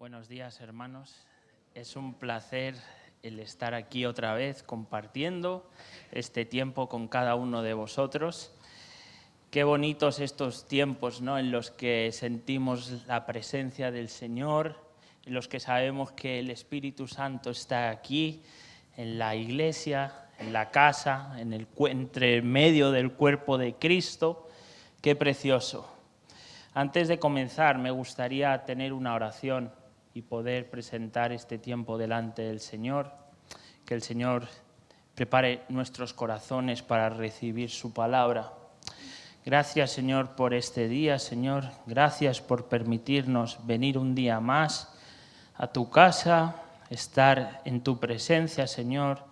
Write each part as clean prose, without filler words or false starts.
Buenos días, hermanos. Es un placer el estar aquí otra vez compartiendo este tiempo con cada uno de vosotros. Qué bonitos estos tiempos, ¿no?, en los que sentimos la presencia del Señor, en los que sabemos que el Espíritu Santo está aquí, en la iglesia, en la casa, entre medio del cuerpo de Cristo. Qué precioso. Antes de comenzar, me gustaría tener una oración y poder presentar este tiempo delante del Señor, que el Señor prepare nuestros corazones para recibir su palabra. Gracias, Señor, por este día, Señor. Gracias por permitirnos venir un día más a tu casa, estar en tu presencia, Señor.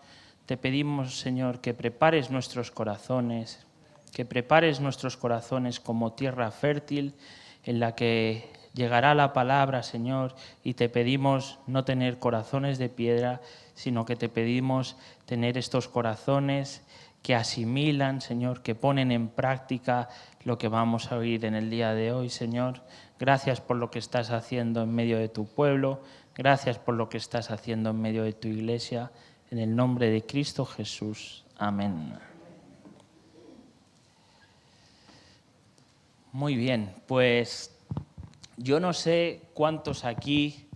Te pedimos, Señor, que prepares nuestros corazones, como tierra fértil en la que llegará la palabra, Señor, y te pedimos no tener corazones de piedra, sino que te pedimos tener estos corazones que asimilan, Señor, que ponen en práctica lo que vamos a oír en el día de hoy, Señor. Gracias por lo que estás haciendo en medio de tu pueblo, gracias por lo que estás haciendo en medio de tu iglesia, en el nombre de Cristo Jesús. Amén. Muy bien, pues yo no sé cuántos aquí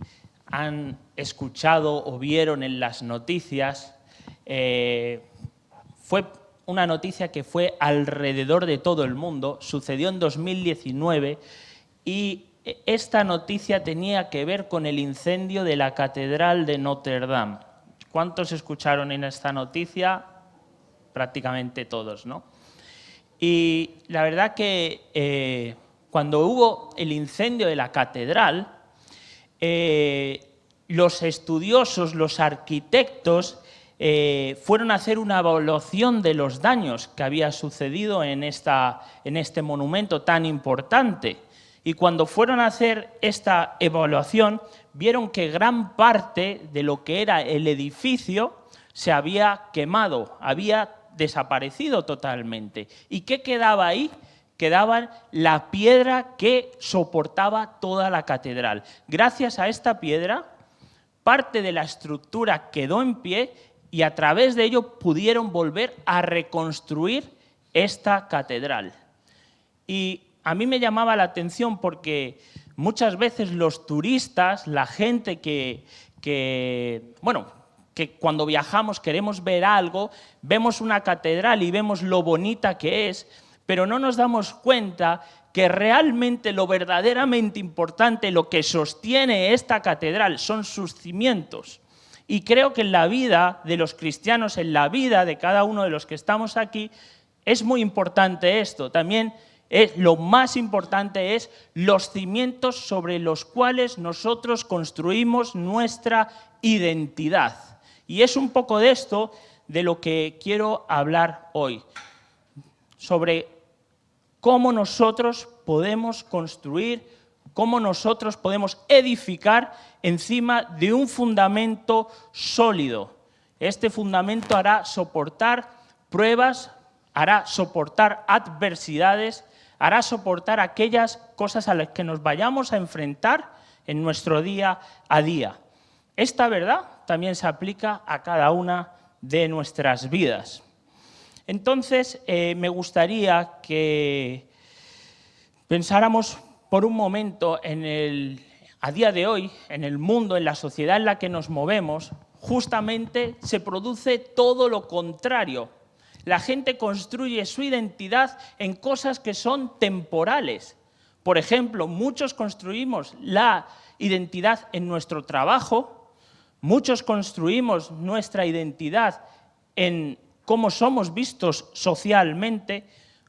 han escuchado o vieron en las noticias. Fue una noticia que fue alrededor de todo el mundo, sucedió en 2019 y esta noticia tenía que ver con el incendio de la Catedral de Notre Dame. ¿Cuántos escucharon en esta noticia? Prácticamente todos, ¿no? Y la verdad que cuando hubo el incendio de la catedral, los estudiosos, los arquitectos, fueron a hacer una evaluación de los daños que había sucedido en este monumento tan importante. Y cuando fueron a hacer esta evaluación, vieron que gran parte de lo que era el edificio se había quemado, había desaparecido totalmente. ¿Y qué quedaba ahí? Quedaba la piedra que soportaba toda la catedral. Gracias a esta piedra, parte de la estructura quedó en pie y a través de ello pudieron volver a reconstruir esta catedral. Y a mí me llamaba la atención porque muchas veces los turistas, la gente que cuando viajamos queremos ver algo, vemos una catedral y vemos lo bonita que es, pero no nos damos cuenta que realmente lo verdaderamente importante, lo que sostiene esta catedral, son sus cimientos. Y creo que en la vida de los cristianos, en la vida de cada uno de los que estamos aquí, es muy importante esto. También lo más importante es los cimientos sobre los cuales nosotros construimos nuestra identidad. Y es un poco de esto de lo que quiero hablar hoy, sobre cómo nosotros podemos construir, cómo nosotros podemos edificar encima de un fundamento sólido. Este fundamento hará soportar pruebas, hará soportar adversidades, hará soportar aquellas cosas a las que nos vayamos a enfrentar en nuestro día a día. Esta verdad también se aplica a cada una de nuestras vidas. Entonces, me gustaría que pensáramos por un momento a día de hoy, en el mundo, en la sociedad en la que nos movemos, justamente se produce todo lo contrario. La gente construye su identidad en cosas que son temporales. Por ejemplo, muchos construimos la identidad en nuestro trabajo, muchos construimos nuestra identidad en cómo somos vistos socialmente,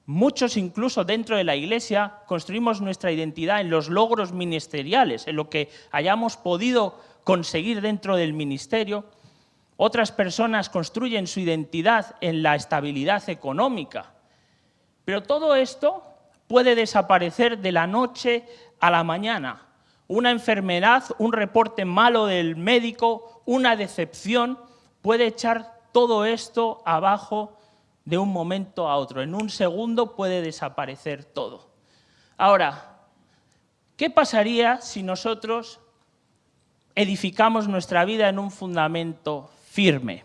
muchos incluso dentro de la iglesia construimos nuestra identidad en los logros ministeriales, en lo que hayamos podido conseguir dentro del ministerio. Otras personas construyen su identidad en la estabilidad económica. Pero todo esto puede desaparecer de la noche a la mañana. Una enfermedad, un reporte malo del médico, una decepción, puede echar todo esto abajo de un momento a otro. En un segundo puede desaparecer todo. Ahora, ¿qué pasaría si nosotros edificamos nuestra vida en un fundamento firme.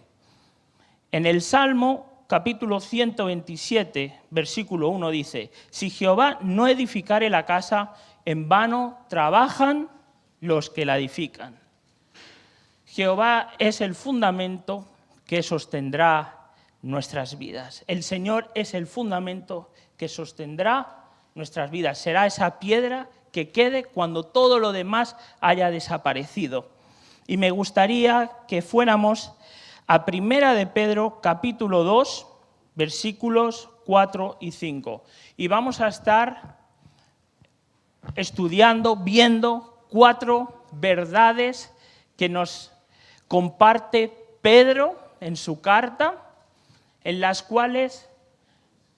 En el Salmo capítulo 127, versículo 1 dice: si Jehová no edificare la casa, en vano trabajan los que la edifican. Jehová es el fundamento que sostendrá nuestras vidas. El Señor es el fundamento que sostendrá nuestras vidas. Será esa piedra que quede cuando todo lo demás haya desaparecido. Y me gustaría que fuéramos a Primera de Pedro, capítulo 2, versículos 4 y 5. Y vamos a estar estudiando, viendo 4 verdades que nos comparte Pedro en su carta, en las cuales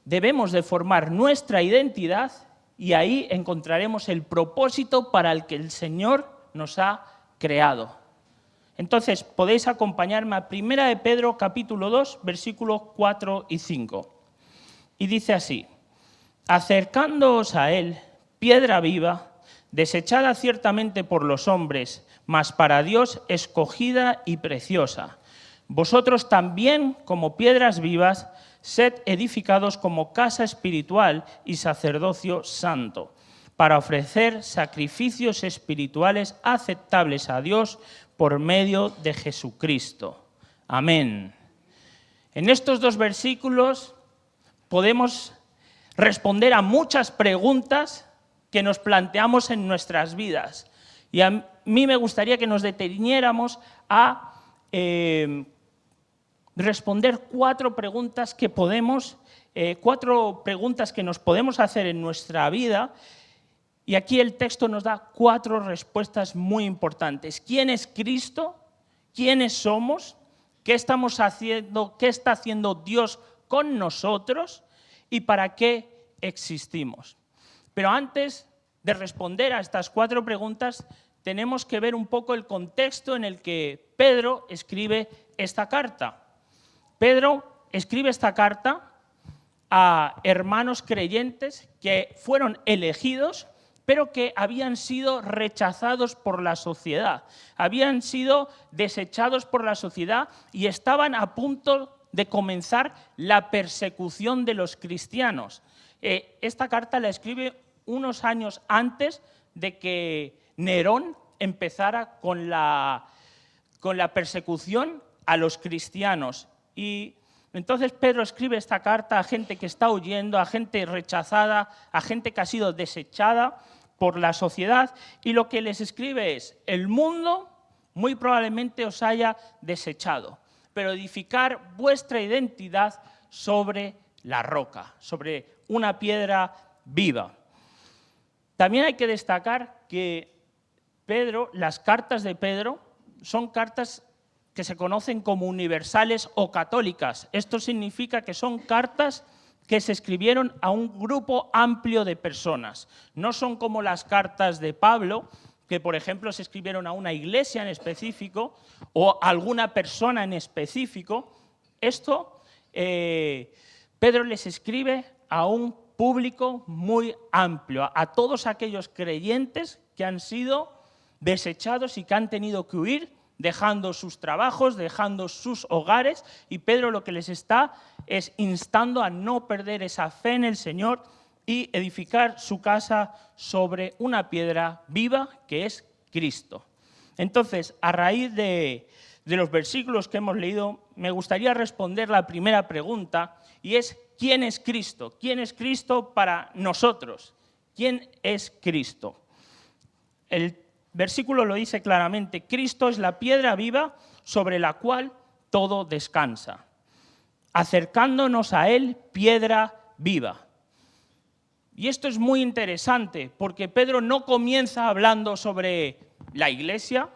debemos de formar nuestra identidad y ahí encontraremos el propósito para el que el Señor nos ha creado. Entonces, podéis acompañarme a Primera de Pedro, capítulo 2, versículos 4 y 5. Y dice así: acercándoos a él, piedra viva, desechada ciertamente por los hombres, mas para Dios escogida y preciosa. Vosotros también, como piedras vivas, sed edificados como casa espiritual y sacerdocio santo, para ofrecer sacrificios espirituales aceptables a Dios por medio de Jesucristo. Amén. En estos 2 versículos podemos responder a muchas preguntas que nos planteamos en nuestras vidas. Y a mí me gustaría que nos deteniéramos a responder 4 preguntas que podemos, 4 preguntas que nos podemos hacer en nuestra vida. Y aquí el texto nos da 4 respuestas muy importantes. ¿Quién es Cristo? ¿Quiénes somos? ¿Qué estamos haciendo? ¿Qué está haciendo Dios con nosotros? ¿Y para qué existimos? Pero antes de responder a estas 4 preguntas, tenemos que ver un poco el contexto en el que Pedro escribe esta carta. Pedro escribe esta carta a hermanos creyentes que fueron elegidos, pero que habían sido rechazados por la sociedad, habían sido desechados por la sociedad y estaban a punto de comenzar la persecución de los cristianos. Esta carta la escribe unos años antes de que Nerón empezara con la persecución a los cristianos. Y entonces Pedro escribe esta carta a gente que está huyendo, a gente rechazada, a gente que ha sido desechada por la sociedad, y lo que les escribe es: el mundo muy probablemente os haya desechado, pero edificar vuestra identidad sobre la roca, sobre una piedra viva. También hay que destacar que las cartas de Pedro son cartas que se conocen como universales o católicas. Esto significa que son cartas que se escribieron a un grupo amplio de personas. No son como las cartas de Pablo, que por ejemplo se escribieron a una iglesia en específico o a alguna persona en específico. Esto Pedro les escribe a un público muy amplio, a todos aquellos creyentes que han sido desechados y que han tenido que huir, dejando sus trabajos, dejando sus hogares, y Pedro lo que les está es instando a no perder esa fe en el Señor y edificar su casa sobre una piedra viva que es Cristo. Entonces, a raíz de los versículos que hemos leído, me gustaría responder la primera pregunta, y es: ¿quién es Cristo? ¿Quién es Cristo para nosotros? ¿Quién es Cristo? El versículo lo dice claramente: Cristo es la piedra viva sobre la cual todo descansa. Acercándonos a Él, piedra viva. Y esto es muy interesante porque Pedro no comienza hablando sobre la iglesia,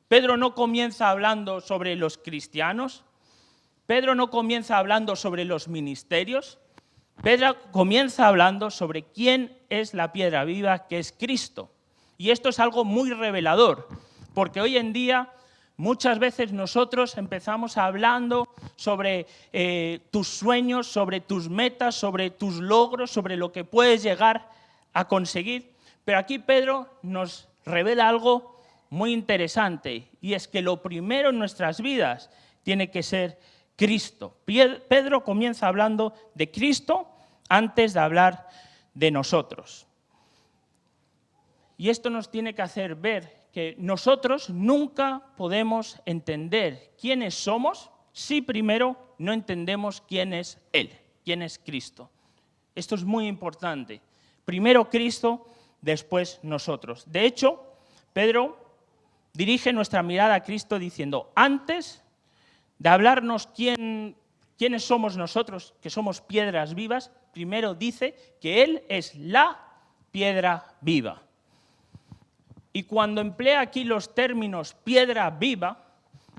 Pedro no comienza hablando sobre los cristianos, Pedro no comienza hablando sobre los ministerios, Pedro comienza hablando sobre quién es la piedra viva, que es Cristo. Y esto es algo muy revelador, porque hoy en día muchas veces nosotros empezamos hablando sobre tus sueños, sobre tus metas, sobre tus logros, sobre lo que puedes llegar a conseguir. Pero aquí Pedro nos revela algo muy interesante, y es que lo primero en nuestras vidas tiene que ser Cristo. Pedro comienza hablando de Cristo antes de hablar de nosotros. Y esto nos tiene que hacer ver que nosotros nunca podemos entender quiénes somos si primero no entendemos quién es Él, quién es Cristo. Esto es muy importante. Primero Cristo, después nosotros. De hecho, Pedro dirige nuestra mirada a Cristo diciendo, antes de hablarnos quiénes somos nosotros, que somos piedras vivas, primero dice que Él es la piedra viva. Y cuando emplea aquí los términos piedra viva,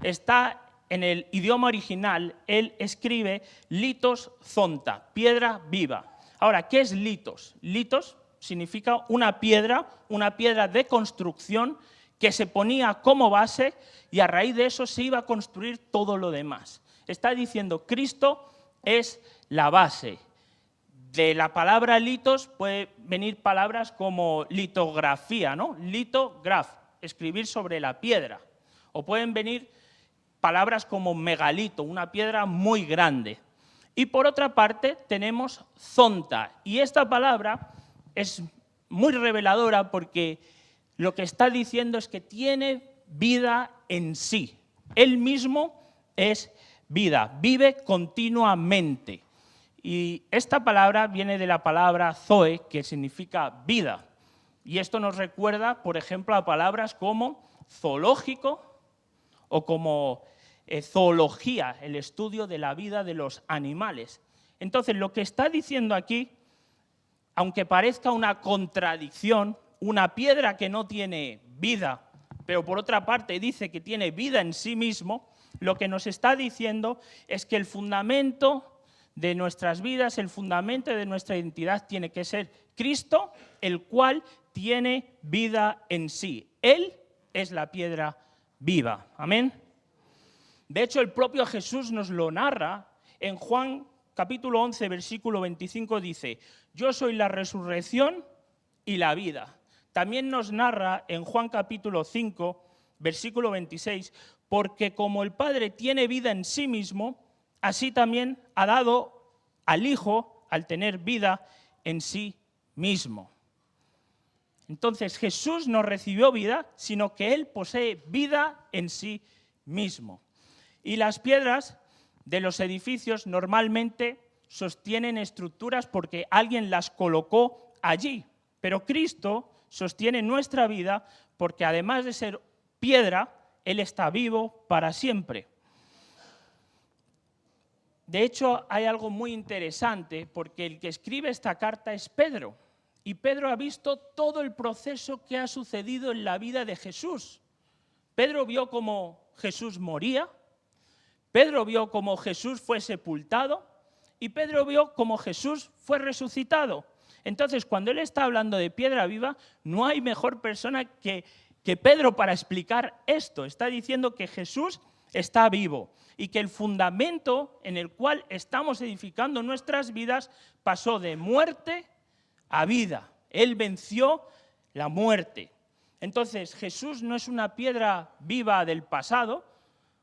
está en el idioma original, él escribe litos zonta, piedra viva. Ahora, ¿qué es litos? Litos significa una piedra de construcción que se ponía como base y a raíz de eso se iba a construir todo lo demás. Está diciendo, Cristo es la base. De la palabra litos puede venir palabras como litografía, ¿no? Litograf, escribir sobre la piedra. O pueden venir palabras como megalito, una piedra muy grande. Y por otra parte tenemos zonta. Y esta palabra es muy reveladora porque lo que está diciendo es que tiene vida en sí. Él mismo es vida, vive continuamente. Y esta palabra viene de la palabra zoe, que significa vida. Y esto nos recuerda, por ejemplo, a palabras como zoológico o como zoología, el estudio de la vida de los animales. Entonces, lo que está diciendo aquí, aunque parezca una contradicción, una piedra que no tiene vida, pero por otra parte dice que tiene vida en sí mismo, lo que nos está diciendo es que el fundamento de nuestras vidas, el fundamento de nuestra identidad tiene que ser Cristo, el cual tiene vida en sí. Él es la piedra viva. Amén. De hecho, el propio Jesús nos lo narra en Juan capítulo 11, versículo 25, dice, yo soy la resurrección y la vida. También nos narra en Juan capítulo 5, versículo 26, porque como el Padre tiene vida en sí mismo, así también ha dado al Hijo al tener vida en sí mismo. Entonces Jesús no recibió vida, sino que Él posee vida en sí mismo. Y las piedras de los edificios normalmente sostienen estructuras porque alguien las colocó allí. Pero Cristo sostiene nuestra vida porque además de ser piedra, Él está vivo para siempre. De hecho, hay algo muy interesante porque el que escribe esta carta es Pedro. Y Pedro ha visto todo el proceso que ha sucedido en la vida de Jesús. Pedro vio cómo Jesús moría, Pedro vio cómo Jesús fue sepultado y Pedro vio cómo Jesús fue resucitado. Entonces, cuando él está hablando de piedra viva, no hay mejor persona que Pedro para explicar esto. Está diciendo que Jesús está vivo y que el fundamento en el cual estamos edificando nuestras vidas pasó de muerte a vida. Él venció la muerte. Entonces, Jesús no es una piedra viva del pasado,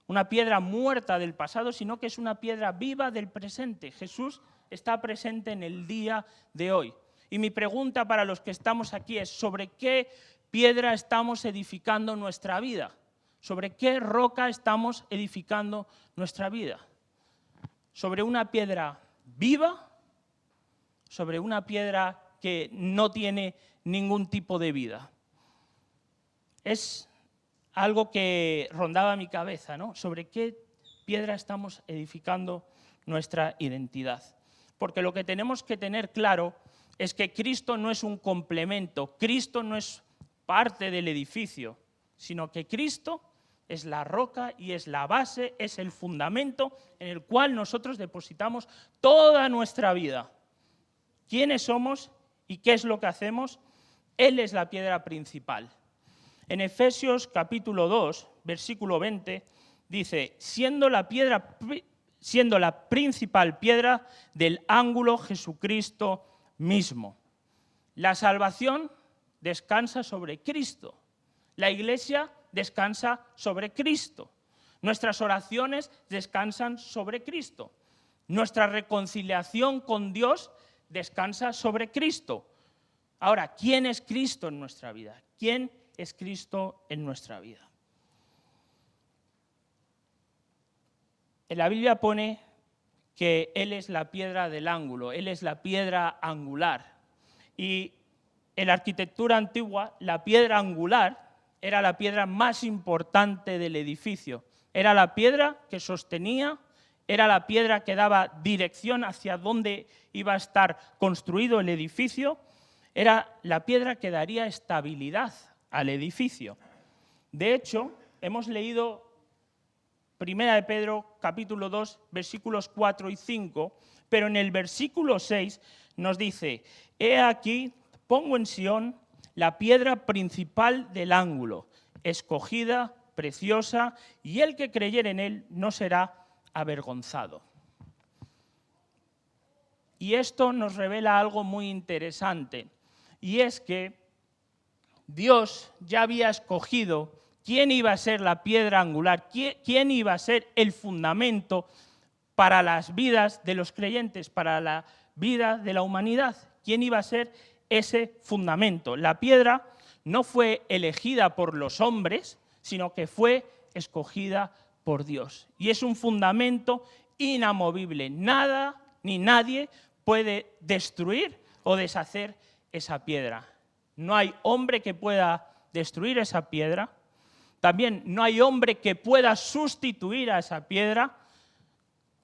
una piedra muerta del pasado, sino que es una piedra viva del presente. Jesús está presente en el día de hoy. Y mi pregunta para los que estamos aquí es, ¿sobre qué piedra estamos edificando nuestra vida? ¿Sobre qué roca estamos edificando nuestra vida? ¿Sobre una piedra viva? ¿Sobre una piedra que no tiene ningún tipo de vida? Es algo que rondaba mi cabeza, ¿no? ¿Sobre qué piedra estamos edificando nuestra identidad? Porque lo que tenemos que tener claro es que Cristo no es un complemento, Cristo no es parte del edificio, sino que Cristo es la roca y es la base, es el fundamento en el cual nosotros depositamos toda nuestra vida. ¿Quiénes somos y qué es lo que hacemos? Él es la piedra principal. En Efesios capítulo 2, versículo 20, dice, siendo la principal piedra del ángulo Jesucristo mismo. La salvación descansa sobre Cristo. La iglesia descansa sobre Cristo. Nuestras oraciones descansan sobre Cristo. Nuestra reconciliación con Dios descansa sobre Cristo. Ahora, ¿quién es Cristo en nuestra vida? ¿Quién es Cristo en nuestra vida? En la Biblia pone que Él es la piedra del ángulo, Él es la piedra angular. Y en la arquitectura antigua, la piedra angular era la piedra más importante del edificio. Era la piedra que sostenía, era la piedra que daba dirección hacia dónde iba a estar construido el edificio, era la piedra que daría estabilidad al edificio. De hecho, hemos leído 1 de Pedro, capítulo 2, versículos 4 y 5, pero en el versículo 6 nos dice: «He aquí, pongo en Sión la piedra principal del ángulo, escogida, preciosa, y el que creyere en él no será avergonzado». Y esto nos revela algo muy interesante, y es que Dios ya había escogido quién iba a ser la piedra angular, quién iba a ser el fundamento para las vidas de los creyentes, para la vida de la humanidad. ¿Quién iba a ser ese fundamento? La piedra no fue elegida por los hombres, sino que fue escogida por Dios. Y es un fundamento inamovible. Nada ni nadie puede destruir o deshacer esa piedra. No hay hombre que pueda destruir esa piedra. También no hay hombre que pueda sustituir a esa piedra.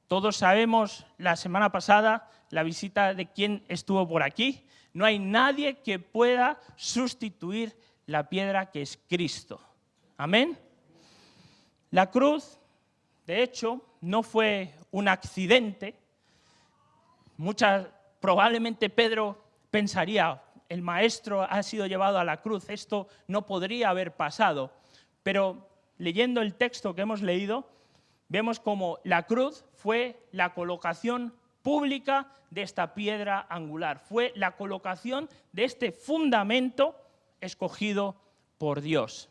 Todos sabemos la semana pasada la visita de quien estuvo por aquí. No hay nadie que pueda sustituir la piedra que es Cristo. Amén. La cruz, de hecho, no fue un accidente. Probablemente Pedro pensaría: el maestro ha sido llevado a la cruz, esto no podría haber pasado. Pero leyendo el texto que hemos leído, vemos como la cruz fue la colocación pública de esta piedra angular. Fue la colocación de este fundamento escogido por Dios.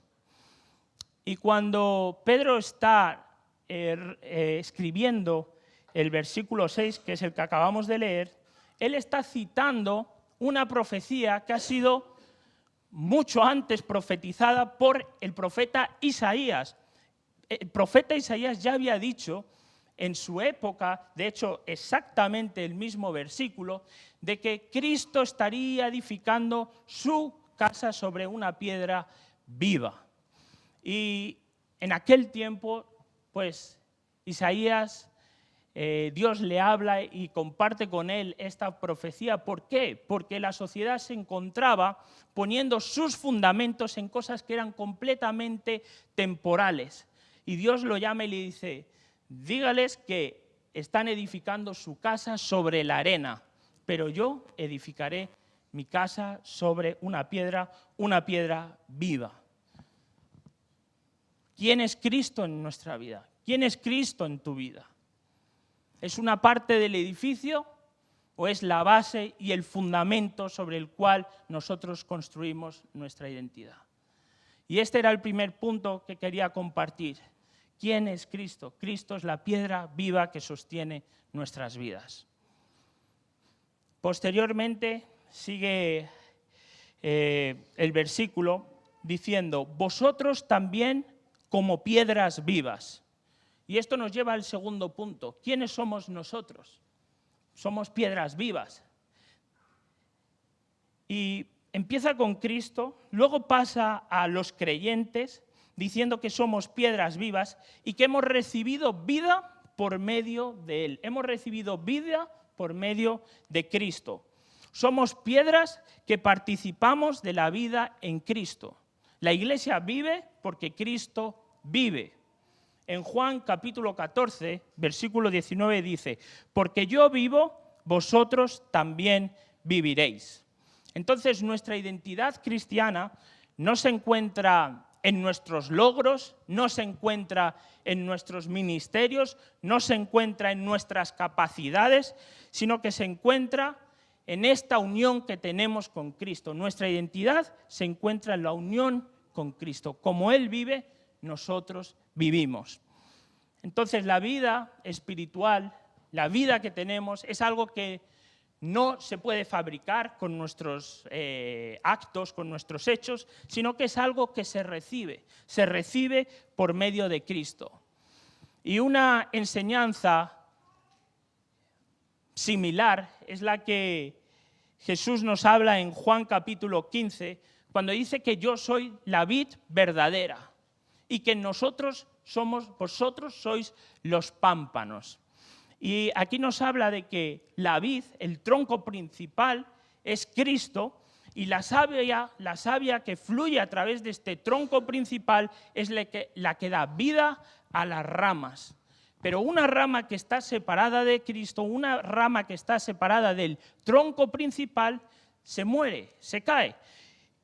Y cuando Pedro está escribiendo el versículo 6, que es el que acabamos de leer, él está citando una profecía que ha sido mucho antes profetizada por el profeta Isaías. El profeta Isaías ya había dicho en su época, de hecho exactamente el mismo versículo, de que Cristo estaría edificando su casa sobre una piedra viva. Y en aquel tiempo, pues Isaías, Dios le habla y comparte con él esta profecía. ¿Por qué? Porque la sociedad se encontraba poniendo sus fundamentos en cosas que eran completamente temporales. Y Dios lo llama y le dice: dígales que están edificando su casa sobre la arena, pero yo edificaré mi casa sobre una piedra viva. ¿Quién es Cristo en nuestra vida? ¿Quién es Cristo en tu vida? ¿Es una parte del edificio o es la base y el fundamento sobre el cual nosotros construimos nuestra identidad? Y este era el primer punto que quería compartir. ¿Quién es Cristo? Cristo es la piedra viva que sostiene nuestras vidas. Posteriormente sigue el versículo diciendo: vosotros también como piedras vivas. Y esto nos lleva al segundo punto. ¿Quiénes somos nosotros? Somos piedras vivas. Y empieza con Cristo, luego pasa a los creyentes, diciendo que somos piedras vivas y que hemos recibido vida por medio de Él. Hemos recibido vida por medio de Cristo. Somos piedras que participamos de la vida en Cristo. La iglesia vive porque Cristo vive. En Juan capítulo 14, versículo 19 dice: porque yo vivo, vosotros también viviréis. Entonces nuestra identidad cristiana no se encuentra en nuestros logros, no se encuentra en nuestros ministerios, no se encuentra en nuestras capacidades, sino que se encuentra en esta unión que tenemos con Cristo. Nuestra identidad se encuentra en la unión con Cristo. Como Él vive, nosotros vivimos. Entonces la vida espiritual, la vida que tenemos, es algo que no se puede fabricar con nuestros actos, con nuestros hechos, sino que es algo que se recibe por medio de Cristo. Y una enseñanza similar es la que Jesús nos habla en Juan capítulo 15, cuando dice que yo soy la vid verdadera y que vosotros sois los pámpanos. Y aquí nos habla de que la vid, el tronco principal, es Cristo, y la savia que fluye a través de este tronco principal es la que da vida a las ramas. Pero una rama que está separada de Cristo, una rama que está separada del tronco principal, se muere, se cae.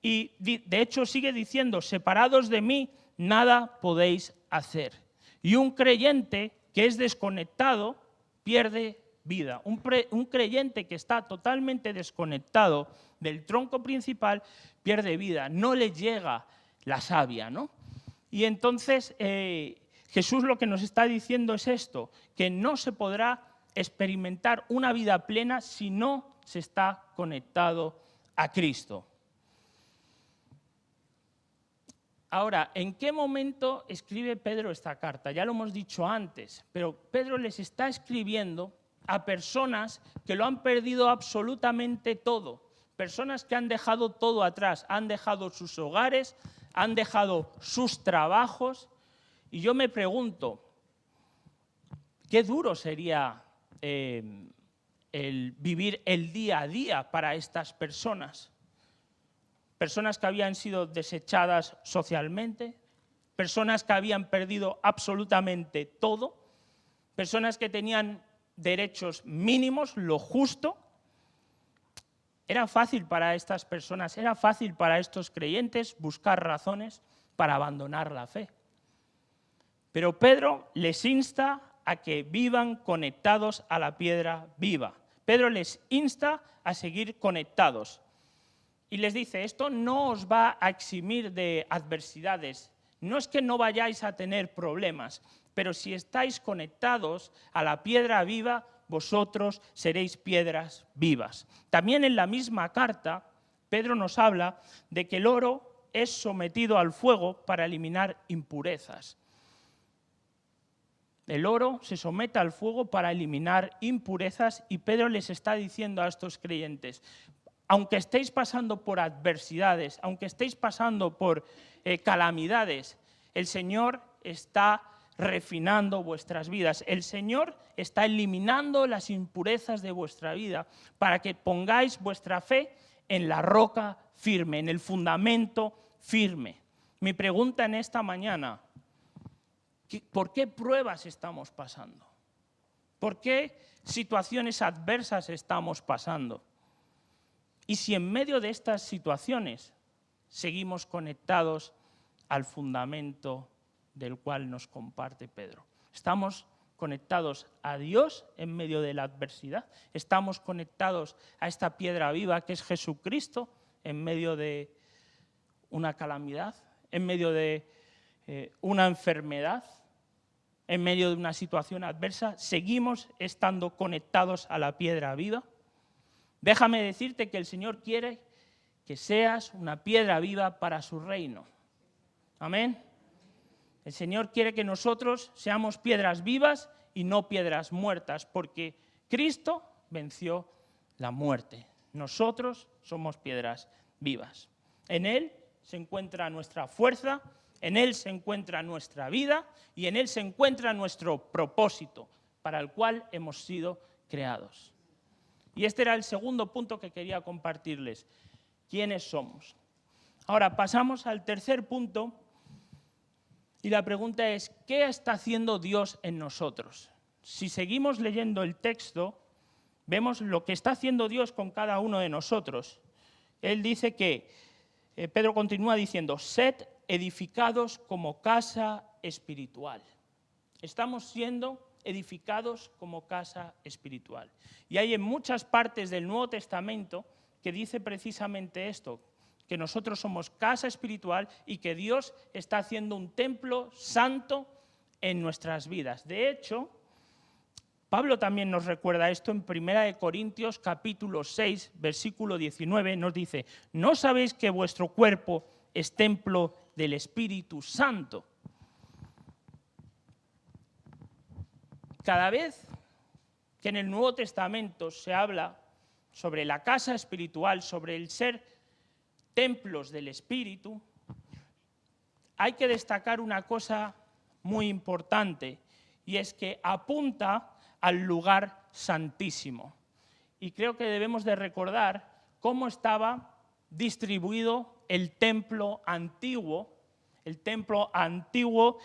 Y de hecho sigue diciendo, separados de mí, nada podéis hacer. Y un creyente que es desconectado pierde vida. Un creyente que está totalmente desconectado del tronco principal pierde vida, no le llega la savia, ¿no? Y entonces Jesús lo que nos está diciendo es esto, que no se podrá experimentar una vida plena si no se está conectado a Cristo. Ahora, ¿en qué momento escribe Pedro esta carta? Ya lo hemos dicho antes, pero Pedro les está escribiendo a personas que lo han perdido absolutamente todo, personas que han dejado todo atrás, han dejado sus hogares, han dejado sus trabajos, y yo me pregunto, qué duro sería el vivir el día a día para estas personas. Personas que habían sido desechadas socialmente, personas que habían perdido absolutamente todo, personas que tenían derechos mínimos, lo justo. Era fácil para estas personas, era fácil para estos creyentes buscar razones para abandonar la fe. Pero Pedro les insta a que vivan conectados a la piedra viva. Pedro les insta a seguir conectados. Y les dice, esto no os va a eximir de adversidades, no es que no vayáis a tener problemas, pero si estáis conectados a la piedra viva, vosotros seréis piedras vivas. También en la misma carta, Pedro nos habla de que el oro es sometido al fuego para eliminar impurezas. El oro se somete al fuego para eliminar impurezas y Pedro les está diciendo a estos creyentes, aunque estéis pasando por adversidades, aunque estéis pasando por calamidades, el Señor está refinando vuestras vidas. El Señor está eliminando las impurezas de vuestra vida para que pongáis vuestra fe en la roca firme, en el fundamento firme. Mi pregunta en esta mañana, ¿por qué pruebas estamos pasando? ¿Por qué situaciones adversas estamos pasando? Y si en medio de estas situaciones seguimos conectados al fundamento del cual nos comparte Pedro. Estamos conectados a Dios en medio de la adversidad. Estamos conectados a esta piedra viva que es Jesucristo en medio de una calamidad, en medio de una enfermedad, en medio de una situación adversa. Seguimos estando conectados a la piedra viva. Déjame decirte que el Señor quiere que seas una piedra viva para su reino. Amén. El Señor quiere que nosotros seamos piedras vivas y no piedras muertas, porque Cristo venció la muerte. Nosotros somos piedras vivas. En Él se encuentra nuestra fuerza, en Él se encuentra nuestra vida y en Él se encuentra nuestro propósito para el cual hemos sido creados. Y este era el segundo punto que quería compartirles. ¿Quiénes somos? Ahora pasamos al tercer punto y la pregunta es, ¿qué está haciendo Dios en nosotros? Si seguimos leyendo el texto, vemos lo que está haciendo Dios con cada uno de nosotros. Él dice que, Pedro continúa diciendo, sed edificados como casa espiritual. Estamos siendo edificados como casa espiritual. Y hay en muchas partes del Nuevo Testamento que dice precisamente esto, que nosotros somos casa espiritual y que Dios está haciendo un templo santo en nuestras vidas. De hecho, Pablo también nos recuerda esto en 1 Corintios capítulo 6, versículo 19, nos dice: ¿no sabéis que vuestro cuerpo es templo del Espíritu Santo? Cada vez que en el Nuevo Testamento se habla sobre la casa espiritual, sobre el ser templos del Espíritu, hay que destacar una cosa muy importante, y es que apunta al lugar santísimo. Y creo que debemos de recordar cómo estaba distribuido el templo antiguo. El templo antiguo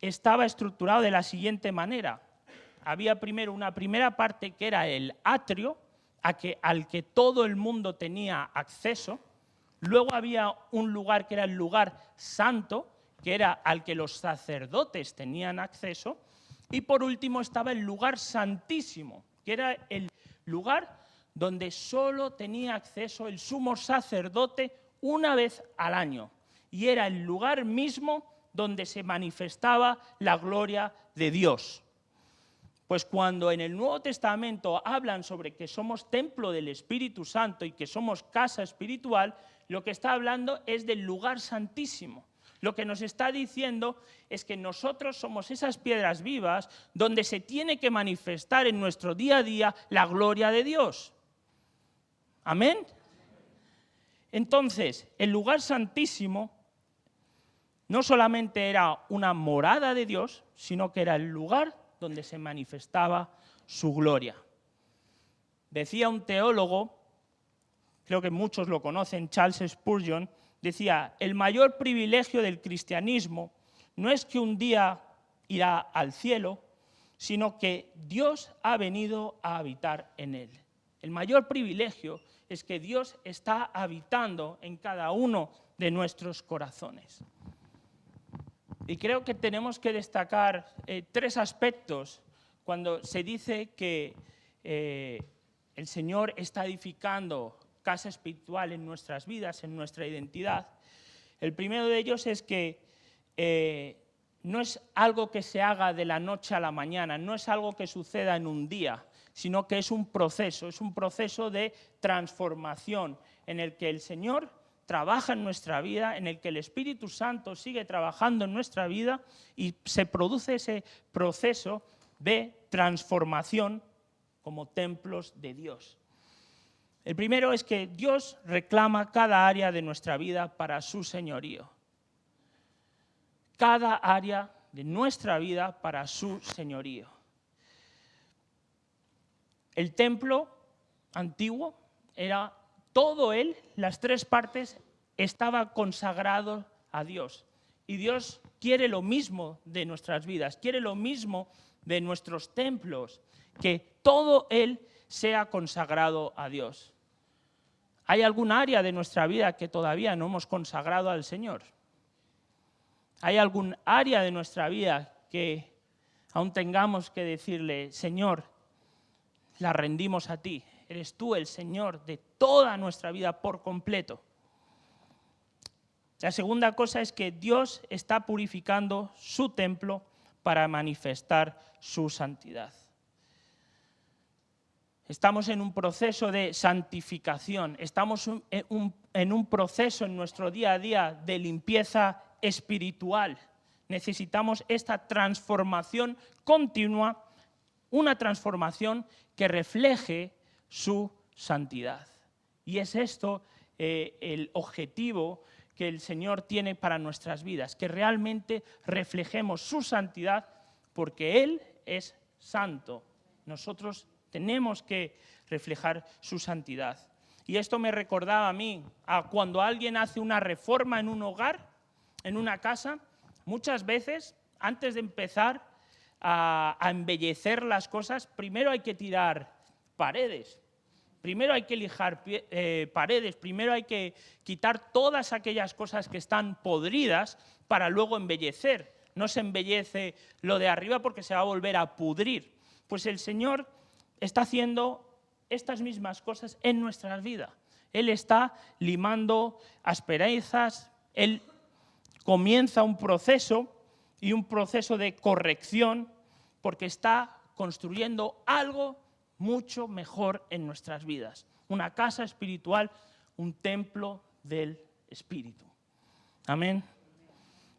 estaba estructurado de la siguiente manera. Había primero una primera parte que era el atrio, al que todo el mundo tenía acceso. Luego había un lugar que era el lugar santo, que era al que los sacerdotes tenían acceso. Y por último estaba el lugar santísimo, que era el lugar donde solo tenía acceso el sumo sacerdote una vez al año. Y era el lugar mismo donde se manifestaba la gloria de Dios. Pues cuando en el Nuevo Testamento hablan sobre que somos templo del Espíritu Santo y que somos casa espiritual, lo que está hablando es del lugar santísimo. Lo que nos está diciendo es que nosotros somos esas piedras vivas donde se tiene que manifestar en nuestro día a día la gloria de Dios. ¿Amén? Entonces, el lugar santísimo no solamente era una morada de Dios, sino que era el lugar donde se manifestaba su gloria. Decía un teólogo, creo que muchos lo conocen, Charles Spurgeon, decía: el mayor privilegio del cristianismo no es que un día irá al cielo, sino que Dios ha venido a habitar en él. El mayor privilegio es que Dios está habitando en cada uno de nuestros corazones. Y creo que tenemos que destacar tres aspectos cuando se dice que el Señor está edificando casa espiritual en nuestras vidas, en nuestra identidad. El primero de ellos es que no es algo que se haga de la noche a la mañana, no es algo que suceda en un día, sino que es un proceso de transformación en el que el Señor trabaja en nuestra vida, en el que el Espíritu Santo sigue trabajando en nuestra vida y se produce ese proceso de transformación como templos de Dios. El primero es que Dios reclama cada área de nuestra vida para su señorío. Cada área de nuestra vida para su señorío. El templo antiguo era todo él, las tres partes, estaba consagrado a Dios. Y Dios quiere lo mismo de nuestras vidas, quiere lo mismo de nuestros templos, que todo él sea consagrado a Dios. ¿Hay algún área de nuestra vida que todavía no hemos consagrado al Señor? ¿Hay algún área de nuestra vida que aún tengamos que decirle: Señor, la rendimos a ti? Eres tú el Señor de toda nuestra vida por completo. La segunda cosa es que Dios está purificando su templo para manifestar su santidad. Estamos en un proceso de santificación, estamos en un proceso en nuestro día a día de limpieza espiritual. Necesitamos esta transformación continua, una transformación que refleje su santidad. Y es esto el objetivo que el Señor tiene para nuestras vidas, que realmente reflejemos su santidad, porque Él es santo. Nosotros tenemos que reflejar su santidad. Y esto me recordaba a mí, a cuando alguien hace una reforma en un hogar, en una casa, muchas veces, antes de empezar a embellecer las cosas, primero hay que tirar paredes, primero hay que lijar paredes, primero hay que quitar todas aquellas cosas que están podridas para luego embellecer. No se embellece lo de arriba porque se va a volver a pudrir. Pues el Señor está haciendo estas mismas cosas en nuestras vidas. Él está limando asperezas, Él comienza un proceso y un proceso de corrección porque está construyendo algo mucho mejor en nuestras vidas. Una casa espiritual, un templo del Espíritu. Amén.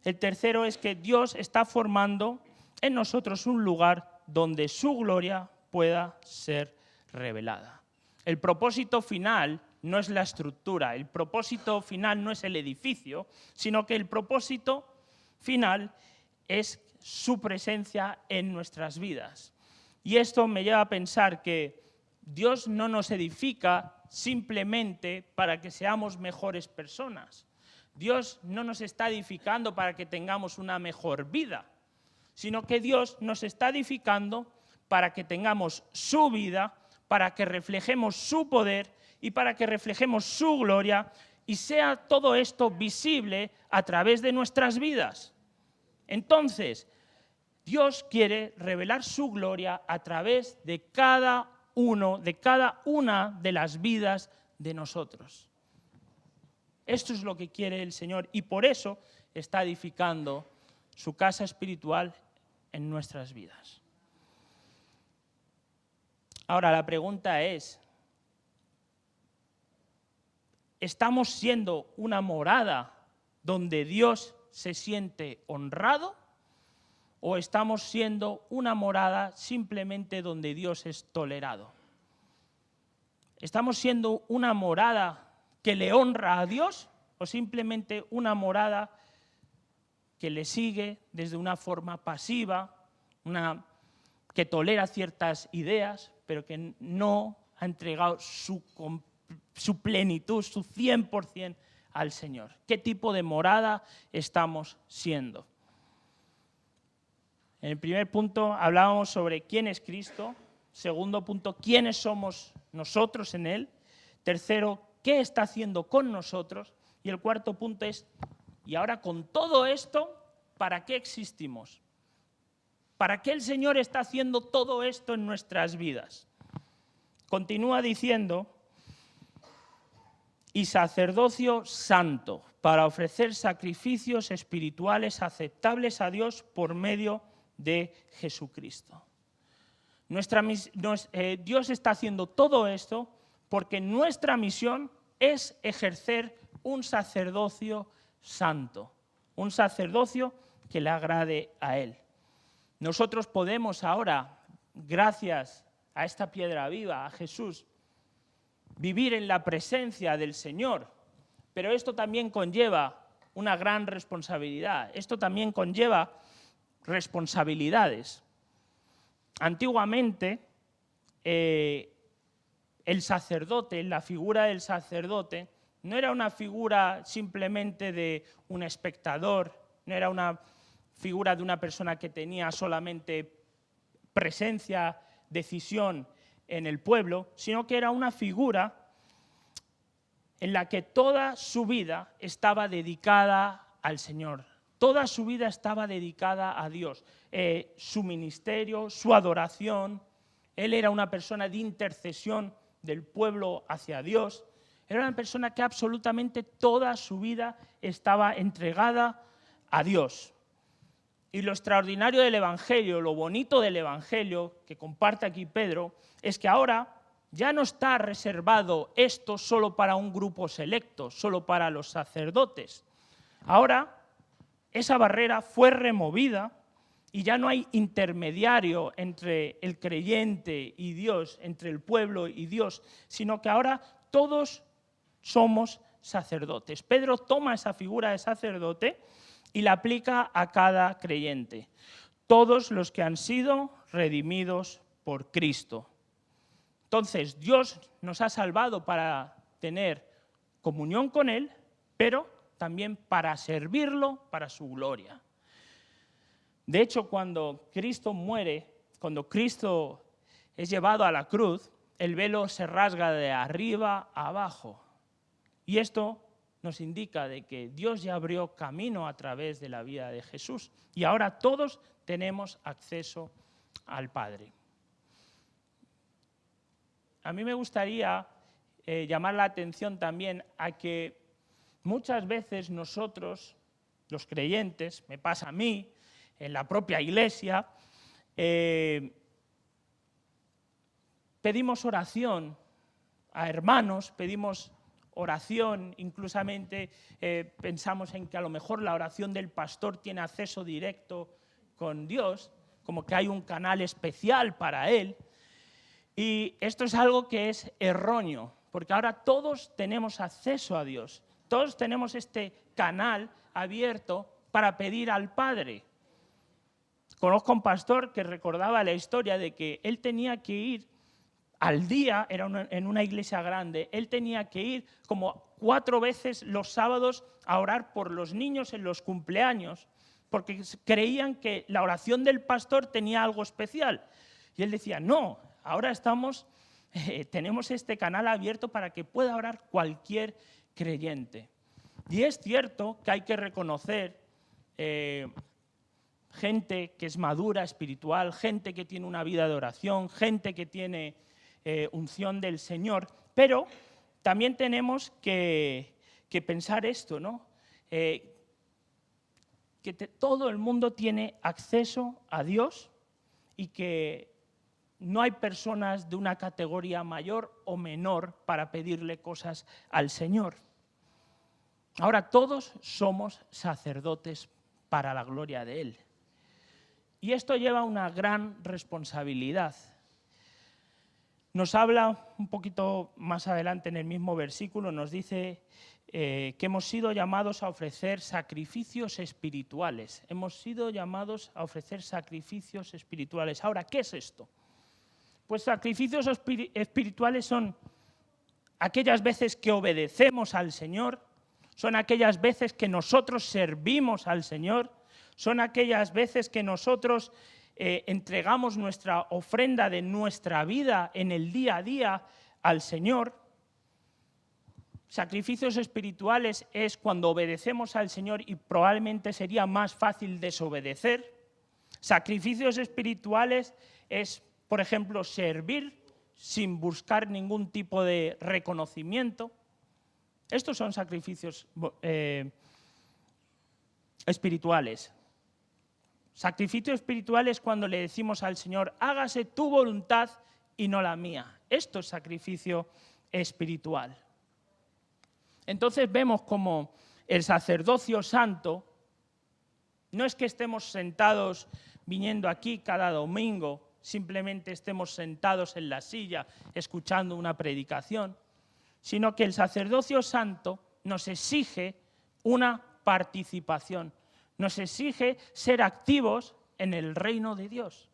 El tercero es que Dios está formando en nosotros un lugar donde su gloria pueda ser revelada. El propósito final no es la estructura, el propósito final no es el edificio, sino que el propósito final es su presencia en nuestras vidas. Y esto me lleva a pensar que Dios no nos edifica simplemente para que seamos mejores personas. Dios no nos está edificando para que tengamos una mejor vida, sino que Dios nos está edificando para que tengamos su vida, para que reflejemos su poder y para que reflejemos su gloria y sea todo esto visible a través de nuestras vidas. Entonces, Dios quiere revelar su gloria a través de cada una de las vidas de nosotros. Esto es lo que quiere el Señor y por eso está edificando su casa espiritual en nuestras vidas. Ahora, la pregunta es, ¿estamos siendo una morada donde Dios se siente honrado? ¿O estamos siendo una morada simplemente donde Dios es tolerado? ¿Estamos siendo una morada que le honra a Dios o simplemente una morada que le sigue desde una forma pasiva, que tolera ciertas ideas, pero que no ha entregado su plenitud, su 100% al Señor? ¿Qué tipo de morada estamos siendo? En el primer punto hablábamos sobre quién es Cristo. Segundo punto, quiénes somos nosotros en Él. Tercero, qué está haciendo con nosotros. Y el cuarto punto es, y ahora con todo esto, ¿para qué existimos? ¿Para qué el Señor está haciendo todo esto en nuestras vidas? Continúa diciendo, y sacerdocio santo, para ofrecer sacrificios espirituales aceptables a Dios por medio de Jesucristo. Dios está haciendo todo esto porque nuestra misión es ejercer un sacerdocio santo, un sacerdocio que le agrade a Él. Nosotros podemos ahora, gracias a esta piedra viva, a Jesús, vivir en la presencia del Señor, pero esto también conlleva una gran responsabilidad, esto también conlleva responsabilidades. Antiguamente, el sacerdote, la figura del sacerdote, no era una figura simplemente de un espectador, no era una figura de una persona que tenía solamente presencia, decisión en el pueblo, sino que era una figura en la que toda su vida estaba dedicada al Señor. Toda su vida estaba dedicada a Dios. Su ministerio, su adoración. Él era una persona de intercesión del pueblo hacia Dios. Era una persona que absolutamente toda su vida estaba entregada a Dios. Y lo extraordinario del Evangelio, lo bonito del Evangelio que comparte aquí Pedro, es que ahora ya no está reservado esto solo para un grupo selecto, solo para los sacerdotes. Ahora esa barrera fue removida y ya no hay intermediario entre el creyente y Dios, entre el pueblo y Dios, sino que ahora todos somos sacerdotes. Pedro toma esa figura de sacerdote y la aplica a cada creyente. Todos los que han sido redimidos por Cristo. Entonces, Dios nos ha salvado para tener comunión con Él, pero también para servirlo para su gloria. De hecho, cuando Cristo muere, cuando Cristo es llevado a la cruz, el velo se rasga de arriba a abajo. Y esto nos indica de que Dios ya abrió camino a través de la vida de Jesús. Y ahora todos tenemos acceso al Padre. A mí me gustaría llamar la atención también a que muchas veces nosotros, los creyentes, me pasa a mí, en la propia iglesia, pedimos oración a hermanos, pedimos oración, inclusamente pensamos en que a lo mejor la oración del pastor tiene acceso directo con Dios, como que hay un canal especial para él. Y esto es algo que es erróneo, porque ahora todos tenemos acceso a Dios, todos tenemos este canal abierto para pedir al Padre. Conozco a un pastor que recordaba la historia de que él tenía que ir al día, en una iglesia grande, él tenía que ir como 4 veces los sábados a orar por los niños en los cumpleaños, porque creían que la oración del pastor tenía algo especial. Y él decía, no, ahora tenemos este canal abierto para que pueda orar cualquier creyente. Y es cierto que hay que reconocer gente que es madura, espiritual, gente que tiene una vida de oración, gente que tiene unción del Señor, pero también tenemos que pensar esto, ¿no? Todo el mundo tiene acceso a Dios y que no hay personas de una categoría mayor o menor para pedirle cosas al Señor. Ahora todos somos sacerdotes para la gloria de Él. Y esto lleva una gran responsabilidad. Nos habla un poquito más adelante en el mismo versículo, nos dice que hemos sido llamados a ofrecer sacrificios espirituales. Hemos sido llamados a ofrecer sacrificios espirituales. Ahora, ¿qué es esto? Pues sacrificios espirituales son aquellas veces que obedecemos al Señor, son aquellas veces que nosotros servimos al Señor, son aquellas veces que nosotros entregamos nuestra ofrenda de nuestra vida en el día a día al Señor. Sacrificios espirituales es cuando obedecemos al Señor y probablemente sería más fácil desobedecer. Sacrificios espirituales es, por ejemplo, servir sin buscar ningún tipo de reconocimiento. Estos son sacrificios espirituales. Sacrificio espiritual es cuando le decimos al Señor, hágase tu voluntad y no la mía. Esto es sacrificio espiritual. Entonces vemos como el sacerdocio santo no es que estemos sentados viniendo aquí cada domingo, simplemente estemos sentados en la silla escuchando una predicación, sino que el sacerdocio santo nos exige una participación, nos exige ser activos en el reino de Dios.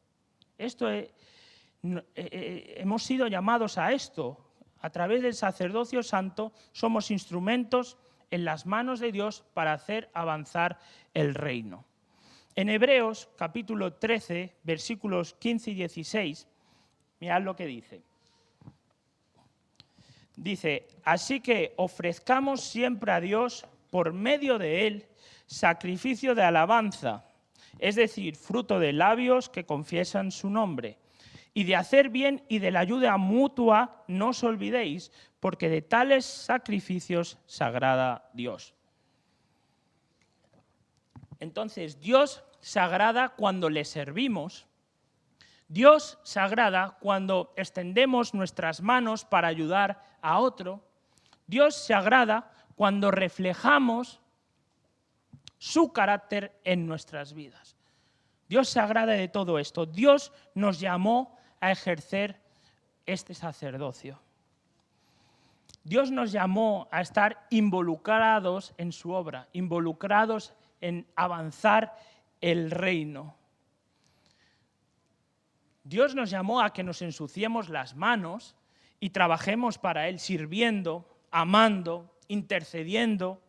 Hemos sido llamados a esto. A través del sacerdocio santo somos instrumentos en las manos de Dios para hacer avanzar el reino. En Hebreos capítulo 13, versículos 15 y 16, mirad lo que dice. Dice, así que ofrezcamos siempre a Dios por medio de Él sacrificio de alabanza, es decir, fruto de labios que confiesan su nombre. Y de hacer bien y de la ayuda mutua no os olvidéis, porque de tales sacrificios se agrada Dios. Entonces, Dios se agrada cuando le servimos. Dios se agrada cuando extendemos nuestras manos para ayudar a otro. Dios se agrada cuando reflejamos su carácter en nuestras vidas. Dios se agrada de todo esto. Dios nos llamó a ejercer este sacerdocio. Dios nos llamó a estar involucrados en su obra, involucrados en avanzar el reino. Dios nos llamó a que nos ensuciemos las manos y trabajemos para Él, sirviendo, amando, intercediendo,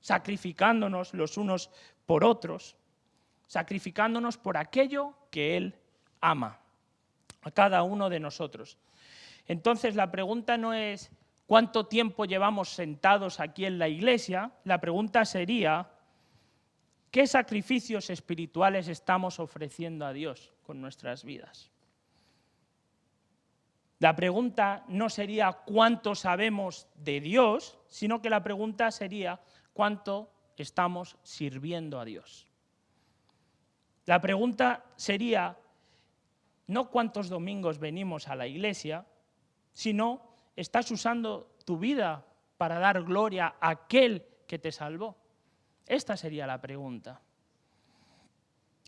sacrificándonos los unos por otros, sacrificándonos por aquello que Él ama a cada uno de nosotros. Entonces la pregunta no es cuánto tiempo llevamos sentados aquí en la iglesia, la pregunta sería ¿qué sacrificios espirituales estamos ofreciendo a Dios con nuestras vidas? La pregunta no sería cuánto sabemos de Dios, sino que la pregunta sería cuánto estamos sirviendo a Dios. La pregunta sería no cuántos domingos venimos a la iglesia, sino ¿estás usando tu vida para dar gloria a aquel que te salvó? Esta sería la pregunta.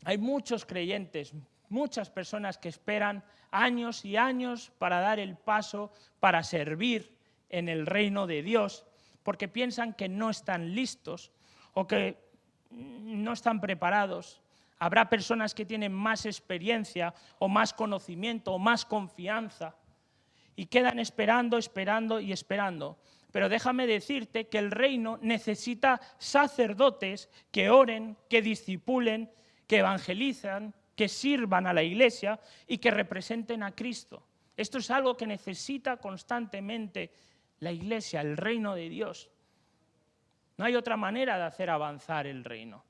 Hay muchos creyentes, muchas personas que esperan años y años para dar el paso, para servir en el reino de Dios, porque piensan que no están listos o que no están preparados. Habrá personas que tienen más experiencia o más conocimiento o más confianza y quedan esperando, esperando y esperando. Pero déjame decirte que el reino necesita sacerdotes que oren, que discipulen, que evangelizan, que sirvan a la iglesia y que representen a Cristo. Esto es algo que necesita constantemente la iglesia, el reino de Dios. No hay otra manera de hacer avanzar el reino.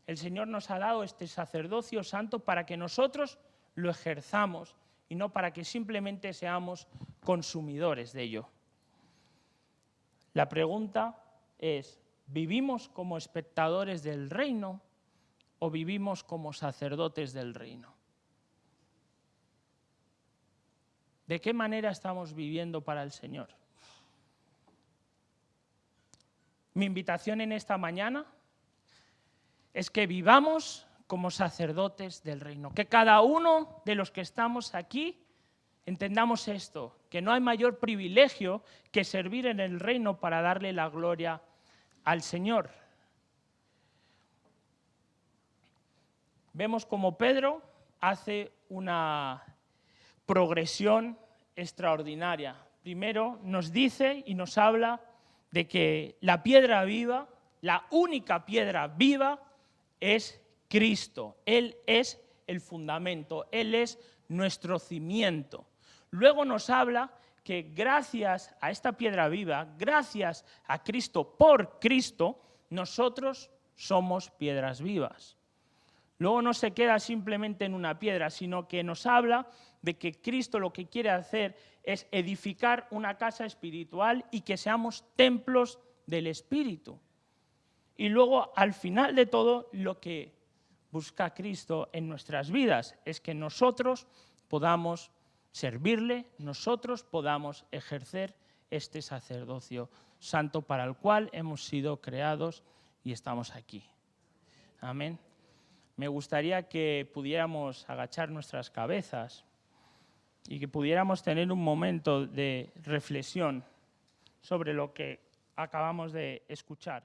El Señor nos ha dado este sacerdocio santo para que nosotros lo ejerzamos y no para que simplemente seamos consumidores de ello. La pregunta es, ¿vivimos como espectadores del reino o vivimos como sacerdotes del reino? ¿De qué manera estamos viviendo para el Señor? Mi invitación en esta mañana es que vivamos como sacerdotes del reino, que cada uno de los que estamos aquí entendamos esto, que no hay mayor privilegio que servir en el reino para darle la gloria al Señor. Vemos como Pedro hace una progresión extraordinaria. Primero nos dice y nos habla de que la piedra viva, la única piedra viva, es Cristo. Él es el fundamento, Él es nuestro cimiento. Luego nos habla que gracias a esta piedra viva, gracias a Cristo, por Cristo, nosotros somos piedras vivas. Luego no se queda simplemente en una piedra, sino que nos habla de que Cristo lo que quiere hacer es edificar una casa espiritual y que seamos templos del Espíritu. Y luego, al final de todo, lo que busca Cristo en nuestras vidas es que nosotros podamos servirle, nosotros podamos ejercer este sacerdocio santo para el cual hemos sido creados y estamos aquí. Amén. Me gustaría que pudiéramos agachar nuestras cabezas y que pudiéramos tener un momento de reflexión sobre lo que acabamos de escuchar.